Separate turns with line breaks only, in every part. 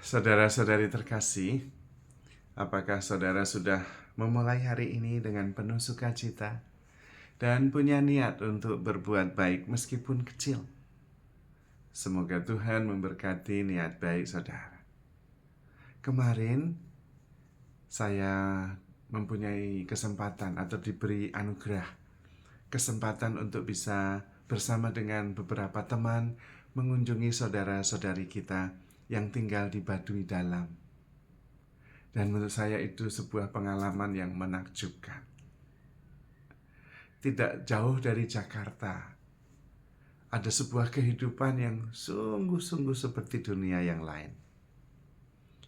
Saudara-saudari terkasih, apakah saudara sudah memulai hari ini dengan penuh sukacita dan punya niat untuk berbuat baik meskipun kecil? Semoga Tuhan memberkati niat baik saudara. Kemarin saya mempunyai kesempatan atau diberi anugerah kesempatan untuk bisa bersama dengan beberapa teman mengunjungi saudara-saudari kita yang tinggal di Baduy Dalam. Dan menurut saya itu sebuah pengalaman yang menakjubkan. Tidak jauh dari Jakarta, ada sebuah kehidupan yang sungguh-sungguh seperti dunia yang lain.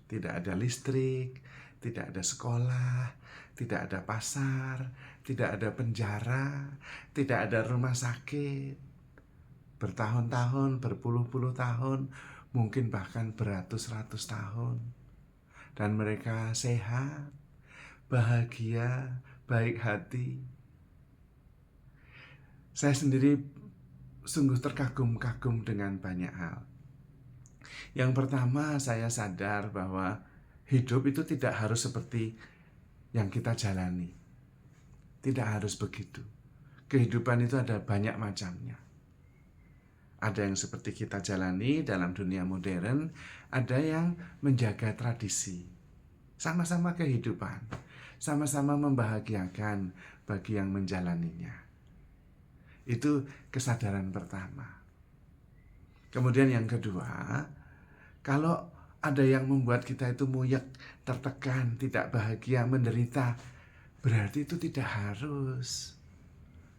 Tidak ada listrik, tidak ada sekolah, tidak ada pasar, tidak ada penjara, tidak ada rumah sakit. Bertahun-tahun, berpuluh-puluh tahun, mungkin bahkan beratus-ratus tahun. Dan mereka sehat, bahagia, baik hati. Saya sendiri sungguh terkagum-kagum dengan banyak hal. Yang pertama, saya sadar bahwa hidup itu tidak harus seperti yang kita jalani. Tidak harus begitu. Kehidupan itu ada banyak macamnya. Ada yang seperti kita jalani dalam dunia modern, ada yang menjaga tradisi. Sama-sama kehidupan, sama-sama membahagiakan bagi yang menjalaninya. Itu kesadaran pertama. Kemudian yang kedua, kalau ada yang membuat kita itu muyek, tertekan, tidak bahagia, menderita, berarti itu tidak harus.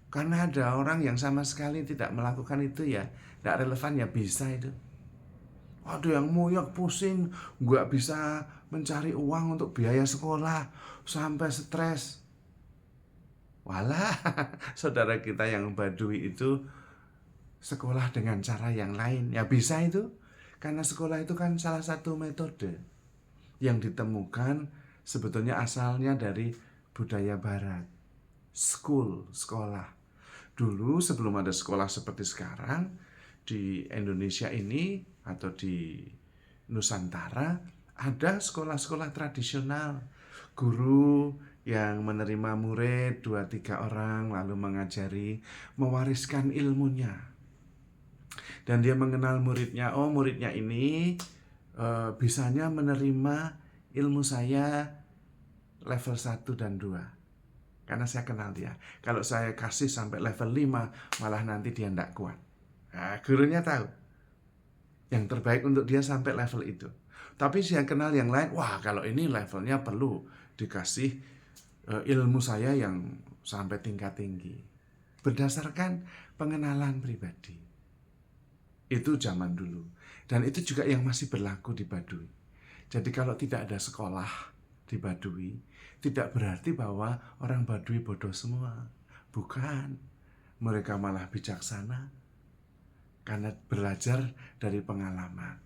Karena ada orang yang sama sekali tidak melakukan itu ya, tidak relevan ya bisa itu. Ada yang muyek, pusing, nggak bisa mencari uang untuk biaya sekolah, sampai stres. Walah, saudara kita yang Baduy itu sekolah dengan cara yang lain. Ya bisa itu, karena sekolah itu kan salah satu metode yang ditemukan sebetulnya asalnya dari budaya barat. Sekolah. Dulu sebelum ada sekolah seperti sekarang, di Indonesia ini atau di Nusantara ada sekolah-sekolah tradisional. Guru yang menerima murid 2-3 orang lalu mengajari, mewariskan ilmunya. Dan dia mengenal muridnya, oh muridnya ini bisanya menerima ilmu saya level 1 dan 2. Karena saya kenal dia. Kalau saya kasih sampai level 5, malah nanti dia tidak kuat. Nah, gurunya tahu. Yang terbaik untuk dia sampai level itu. Tapi saya kenal yang lain, wah kalau ini levelnya perlu dikasih ilmu saya yang sampai tingkat tinggi. Berdasarkan pengenalan pribadi. Itu zaman dulu. Dan itu juga yang masih berlaku di Baduy. Jadi kalau tidak ada sekolah di Baduy, tidak berarti bahwa orang Baduy bodoh semua. Bukan. Mereka malah bijaksana karena belajar dari pengalaman.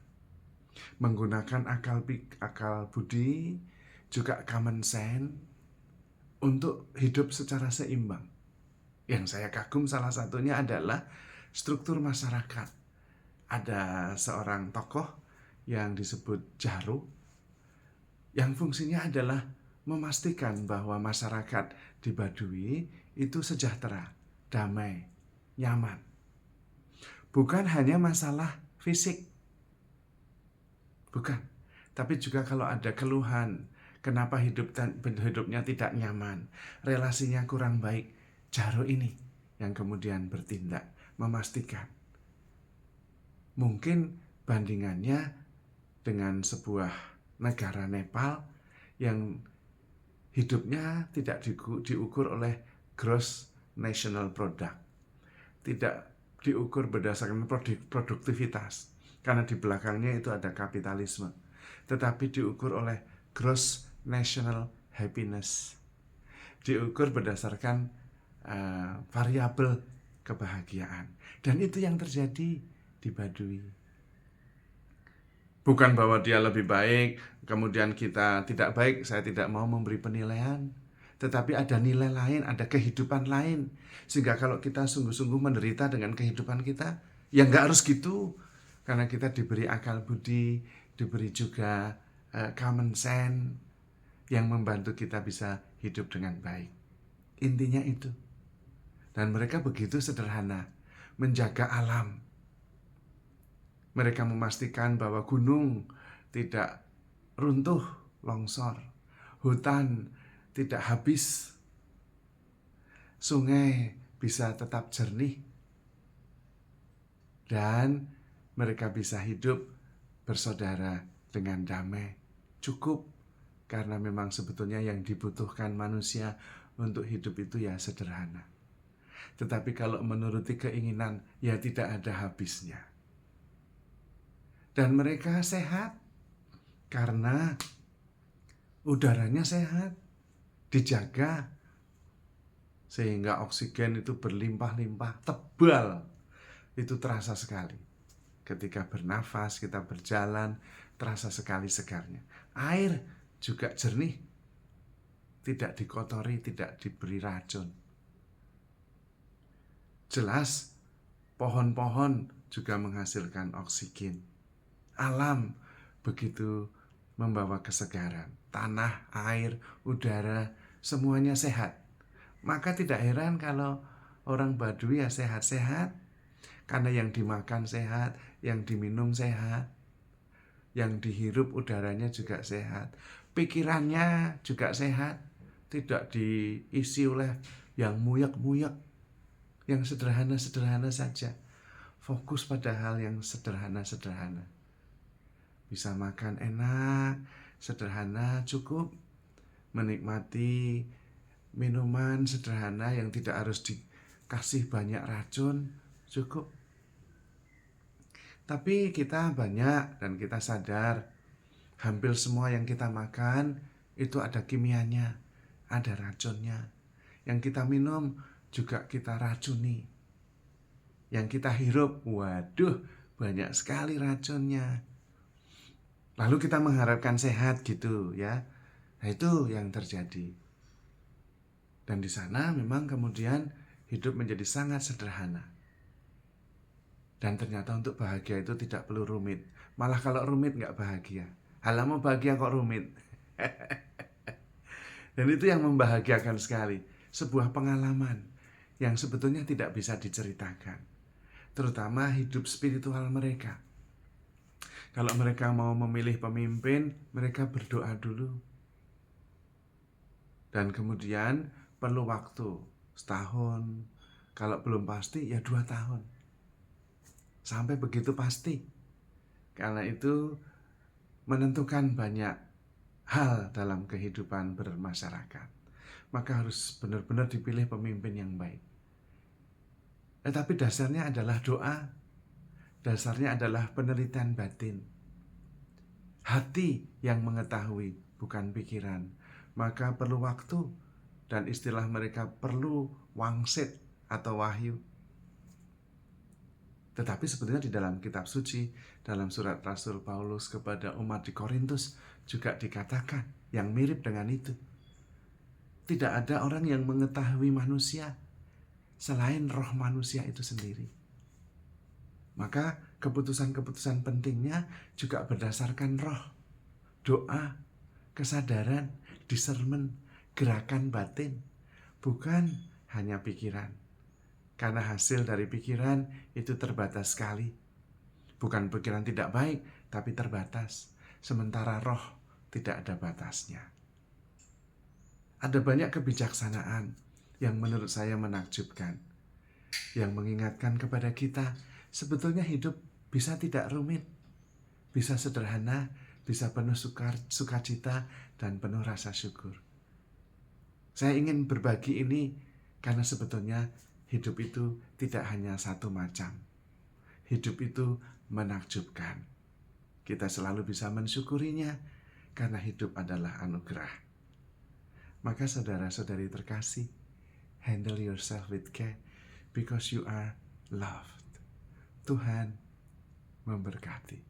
Menggunakan akal budi, juga common sense untuk hidup secara seimbang. Yang saya kagum salah satunya adalah struktur masyarakat. Ada seorang tokoh yang disebut Jaru, yang fungsinya adalah memastikan bahwa masyarakat di Baduy itu sejahtera, damai, nyaman. Bukan hanya masalah fisik. Bukan. Tapi juga kalau ada keluhan, kenapa hidupnya tidak nyaman, relasinya kurang baik, Jaru ini yang kemudian bertindak, memastikan. Mungkin bandingannya dengan sebuah negara Nepal yang hidupnya tidak diukur oleh gross national product. Tidak diukur berdasarkan produktivitas. Karena di belakangnya itu ada kapitalisme. Tetapi diukur oleh gross national happiness. Diukur berdasarkan variabel kebahagiaan. Dan itu yang terjadi di Baduy. Bukan bahwa dia lebih baik, kemudian kita tidak baik, saya tidak mau memberi penilaian. Tetapi ada nilai lain, ada kehidupan lain. Sehingga kalau kita sungguh-sungguh menderita dengan kehidupan kita, ya nggak harus gitu. Karena kita diberi akal budi, diberi juga common sense yang membantu kita bisa hidup dengan baik. Intinya itu. Dan mereka begitu sederhana, menjaga alam. Mereka memastikan bahwa gunung tidak runtuh, longsor. Hutan tidak habis. Sungai bisa tetap jernih. Dan mereka bisa hidup bersaudara dengan damai. Cukup, karena memang sebetulnya yang dibutuhkan manusia untuk hidup itu ya sederhana. Tetapi kalau menuruti keinginan, ya tidak ada habisnya. Dan mereka sehat karena udaranya sehat, dijaga, sehingga oksigen itu berlimpah-limpah, tebal. Itu terasa sekali. Ketika bernafas, kita berjalan, terasa sekali segarnya. Air juga jernih, tidak dikotori, tidak diberi racun. Jelas, pohon-pohon juga menghasilkan oksigen. Alam begitu membawa kesegaran. Tanah, air, udara, semuanya sehat. Maka tidak heran kalau orang Baduy ya sehat-sehat. Karena yang dimakan sehat, yang diminum sehat, yang dihirup udaranya juga sehat. Pikirannya juga sehat. Tidak diisi oleh yang muyak-muyak. Yang sederhana-sederhana saja. Fokus pada hal yang sederhana-sederhana. Bisa makan enak, sederhana, cukup. Menikmati minuman sederhana yang tidak harus dikasih banyak racun, cukup. Tapi kita banyak dan kita sadar, hampir semua yang kita makan itu ada kimianya, ada racunnya. Yang kita minum juga kita racuni. Yang kita hirup, waduh, banyak sekali racunnya. Lalu kita mengharapkan sehat gitu ya. Nah, itu yang terjadi. Dan di sana memang kemudian hidup menjadi sangat sederhana. Dan ternyata untuk bahagia itu tidak perlu rumit. Malah kalau rumit nggak bahagia. Halah mau bahagia kok rumit. Dan itu yang membahagiakan sekali. Sebuah pengalaman yang sebetulnya tidak bisa diceritakan. Terutama hidup spiritual mereka. Kalau mereka mau memilih pemimpin, mereka berdoa dulu. Dan kemudian perlu waktu setahun. Kalau belum pasti ya 2 tahun. Sampai begitu pasti. Karena itu menentukan banyak hal dalam kehidupan bermasyarakat. Maka harus benar-benar dipilih pemimpin yang baik. Tapi dasarnya adalah doa. Dasarnya adalah penelitian batin. Hati yang mengetahui, bukan pikiran. Maka perlu waktu. Dan istilah mereka perlu wangsit atau wahyu. Tetapi sebetulnya di dalam kitab suci, dalam surat Rasul Paulus kepada umat di Korintus juga dikatakan yang mirip dengan itu. Tidak ada orang yang mengetahui manusia selain roh manusia itu sendiri. Maka keputusan-keputusan pentingnya juga berdasarkan roh, doa, kesadaran, discernment, gerakan batin, bukan hanya pikiran. Karena hasil dari pikiran itu terbatas sekali. Bukan pikiran tidak baik, tapi terbatas. Sementara roh tidak ada batasnya. Ada banyak kebijaksanaan yang menurut saya menakjubkan. Yang mengingatkan kepada kita, sebetulnya hidup bisa tidak rumit. Bisa sederhana, bisa penuh sukacita, dan penuh rasa syukur. Saya ingin berbagi ini karena sebetulnya hidup itu tidak hanya satu macam. Hidup itu menakjubkan. Kita selalu bisa mensyukurinya karena hidup adalah anugerah. Maka saudara-saudari terkasih, handle yourself with care because you are loved. Tuhan memberkati.